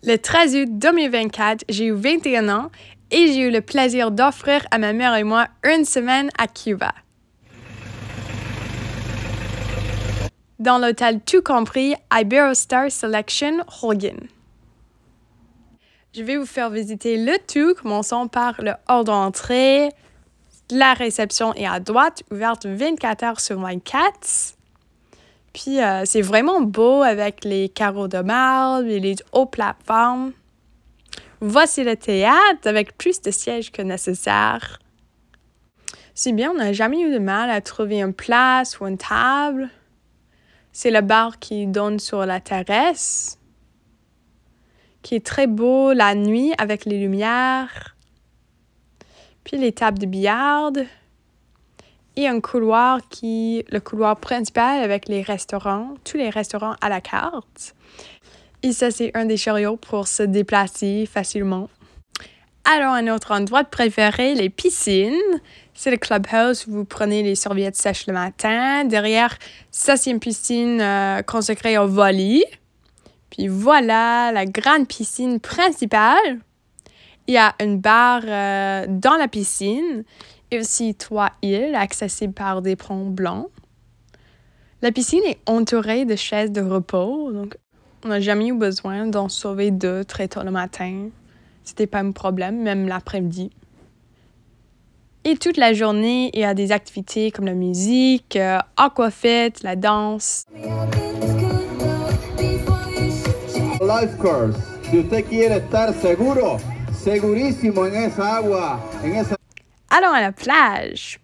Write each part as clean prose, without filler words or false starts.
Le 13 août 2024, j'ai eu 21 ans et j'ai eu le plaisir d'offrir à ma mère et moi une semaine à Cuba. Dans l'hôtel tout compris Iberostar Selection Holguín. Je vais vous faire visiter le tout, commençons par le hall d'entrée. La réception est à droite, ouverte 24 heures sur 24. Puis, c'est vraiment beau avec les carreaux de marbre et les hautes plateformes. Voici le théâtre avec plus de sièges que nécessaire. C'est bien, on n'a jamais eu de mal à trouver une place ou une table. C'est le bar qui donne sur la terrasse, qui est très beau la nuit avec les lumières. Puis les tables de billard. Et un couloir le couloir principal avec les restaurants, tous les restaurants à la carte. Et ça, c'est un des chariots pour se déplacer facilement. Alors, un autre endroit préféré, les piscines. C'est le clubhouse où vous prenez les serviettes sèches le matin. Derrière, ça, c'est une piscine consacrée au volley. Puis voilà, la grande piscine principale. Il y a une barre dans la piscine. Et aussi 3 îles accessibles par des ponts blancs. La piscine est entourée de chaises de repos, donc on n'a jamais eu besoin d'en sauver 2 très tôt le matin. C'était pas un problème, même l'après-midi. Et toute la journée, il y a des activités comme la musique, aquafit, la danse. Life course. Si usted quiere estar seguro, segurísimo en esa agua, Allons à la plage.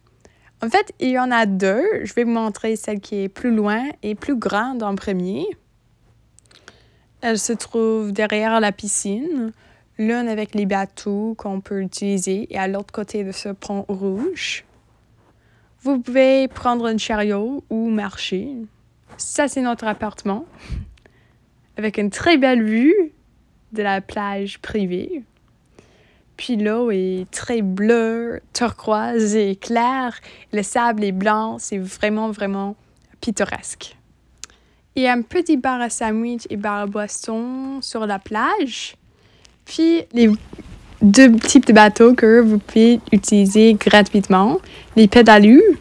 En fait, il y en a 2. Je vais vous montrer celle qui est plus loin et plus grande en premier. Elle se trouve derrière la piscine, l'une avec les bateaux qu'on peut utiliser et à l'autre côté de ce pont rouge. Vous pouvez prendre un chariot ou marcher. Ça, c'est notre appartement avec une très belle vue de la plage privée. Puis l'eau est très bleue, turquoise et claire. Le sable est blanc. C'est vraiment, vraiment pittoresque. Il y a un petit bar à sandwich et bar à boisson sur la plage. Puis les 2 types de bateaux que vous pouvez utiliser gratuitement. Les pédalues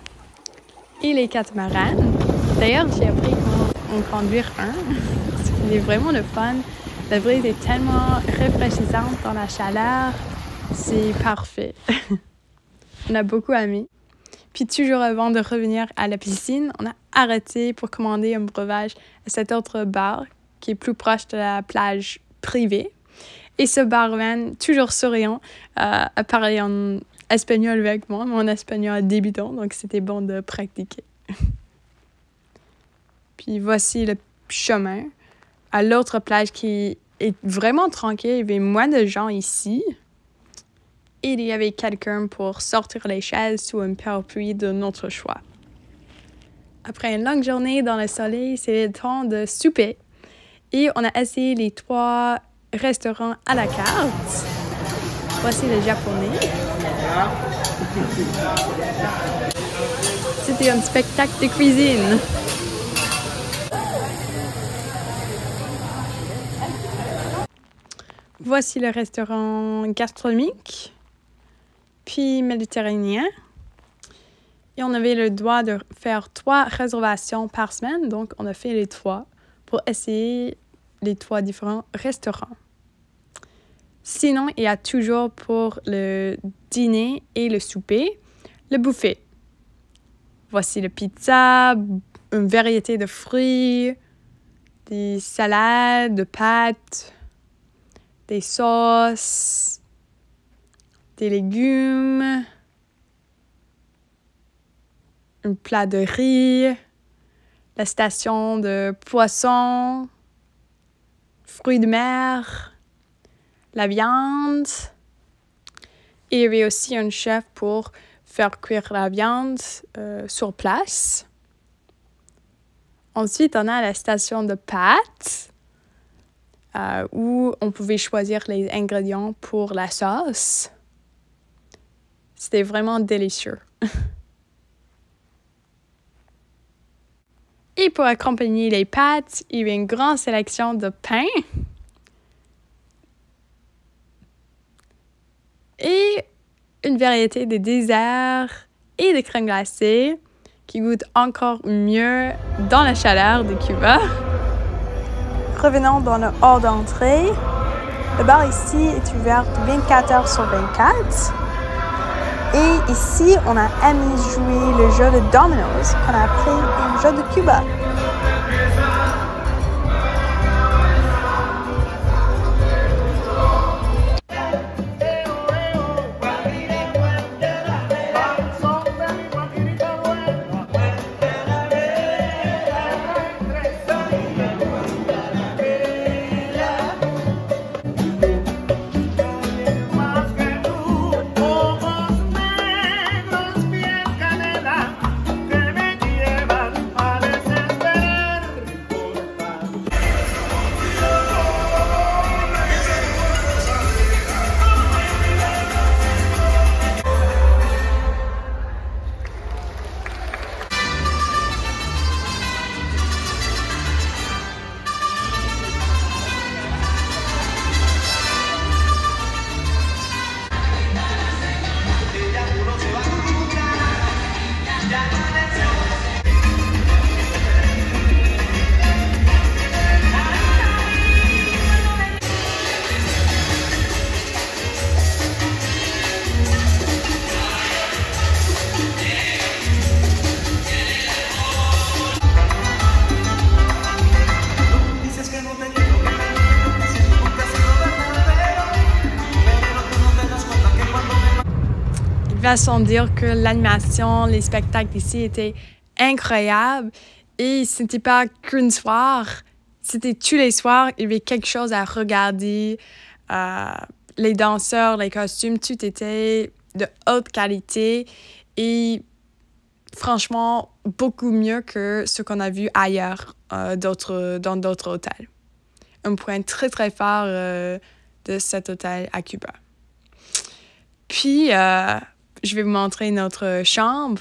et les catamarans. D'ailleurs, j'ai appris comment conduire un. C'est vraiment le fun. La brise est tellement rafraîchissante dans la chaleur. C'est parfait. On a beaucoup aimé. Puis toujours avant de revenir à la piscine, on a arrêté pour commander un breuvage à cet autre bar qui est plus proche de la plage privée. Et ce barman, toujours souriant, a parlé en espagnol avec moi. Mon espagnol est débutant, donc c'était bon de pratiquer. Puis voici le chemin à l'autre plage qui est vraiment tranquille. Il y avait moins de gens ici. Et il y avait quelqu'un pour sortir les chaises sous un parapluie de notre choix. Après une longue journée dans le soleil, c'est le temps de souper. Et on a essayé les 3 restaurants à la carte. Voici le japonais. C'était un spectacle de cuisine. Voici le restaurant gastronomique. Puis méditerranéen. Et on avait le droit de faire 3 réservations par semaine, donc on a fait les 3 pour essayer les 3 différents restaurants. Sinon, il y a toujours pour le dîner et le souper, le buffet. Voici la pizza, une variété de fruits, des salades, de pâtes, des sauces, des légumes, un plat de riz, la station de poissons, fruits de mer, la viande. Et il y avait aussi un chef pour faire cuire la viande sur place. Ensuite, on a la station de pâtes où on pouvait choisir les ingrédients pour la sauce. C'était vraiment délicieux. Et pour accompagner les pâtes, il y avait une grande sélection de pain une variété de desserts et de crème glacée qui goûtent encore mieux dans la chaleur de Cuba. Revenons dans le hall d'entrée. Le bar ici est ouvert 24 heures sur 24. Et ici, on a aimé jouer le jeu de Dominoes qu'on a appris un jeu de Cuba. Il va sans dire que l'animation, les spectacles ici étaient incroyables et c'était pas qu'une soir, c'était tous les soirs, il y avait quelque chose à regarder. Les danseurs, les costumes, tout était de haute qualité et franchement beaucoup mieux que ce qu'on a vu ailleurs dans d'autres hôtels. Un point très très fort de cet hôtel à Cuba. Puis, je vais vous montrer notre chambre,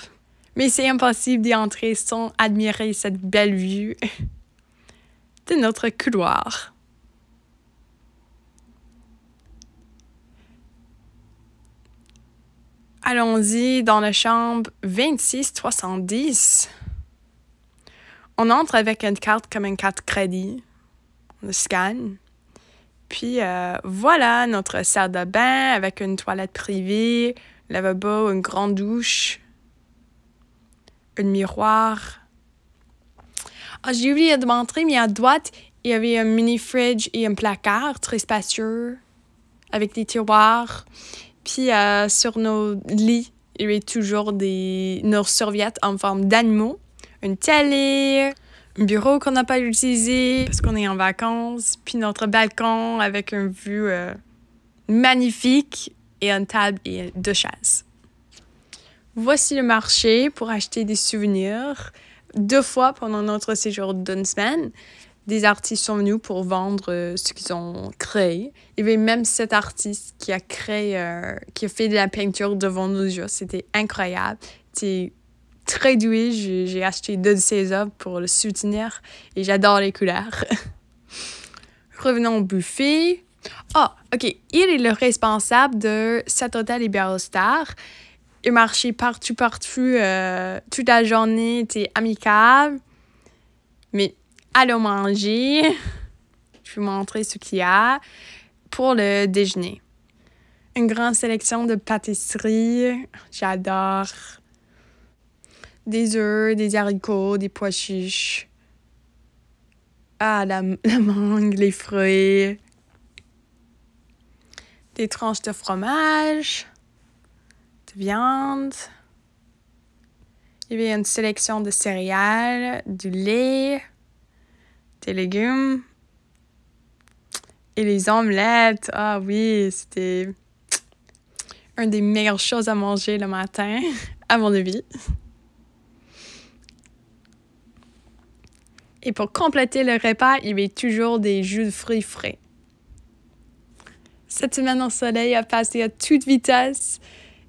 mais c'est impossible d'y entrer sans admirer cette belle vue de notre couloir. Allons-y dans la chambre 2670. On entre avec une carte comme une carte crédit. On le scanne. Puis voilà notre salle de bain avec une toilette privée, lavabo, une grande douche, un miroir. Ah, j'ai oublié de montrer, mais à droite, il y avait un mini-fridge et un placard très spacieux avec des tiroirs. Puis sur nos lits, il y avait toujours nos serviettes en forme d'animaux, une télé, un bureau qu'on n'a pas utilisé parce qu'on est en vacances, puis notre balcon avec une vue magnifique et une table et deux chaises. Voici le marché pour acheter des souvenirs. 2 fois pendant notre séjour d'une semaine, des artistes sont venus pour vendre ce qu'ils ont créé. Il y avait même cet artiste qui a créé, qui a fait de la peinture devant nos yeux. C'était incroyable. C'était très doué. J'ai acheté 2 de ses œuvres pour le soutenir et j'adore les couleurs. Revenons au buffet. Ah, OK. Il est le responsable de cet hôtel Iberostar. Il marchait partout. Toute la journée était amicable. Mais allons manger. Je vais vous montrer ce qu'il y a pour le déjeuner. Une grande sélection de pâtisseries. J'adore. Des œufs, des haricots, des pois chiches. Ah, la mangue, les fruits. Des tranches de fromage. De viande. Il y avait une sélection de céréales, du lait, des légumes et les omelettes. Ah oui, c'était une des meilleures choses à manger le matin, à mon avis. Et pour compléter le repas, il y avait toujours des jus de fruits frais. Cette semaine au soleil a passé à toute vitesse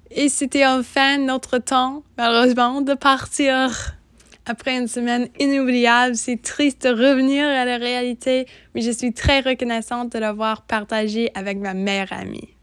et c'était enfin notre temps, malheureusement, de partir. Après une semaine inoubliable, c'est triste de revenir à la réalité, mais je suis très reconnaissante de l'avoir partagé avec ma meilleure amie.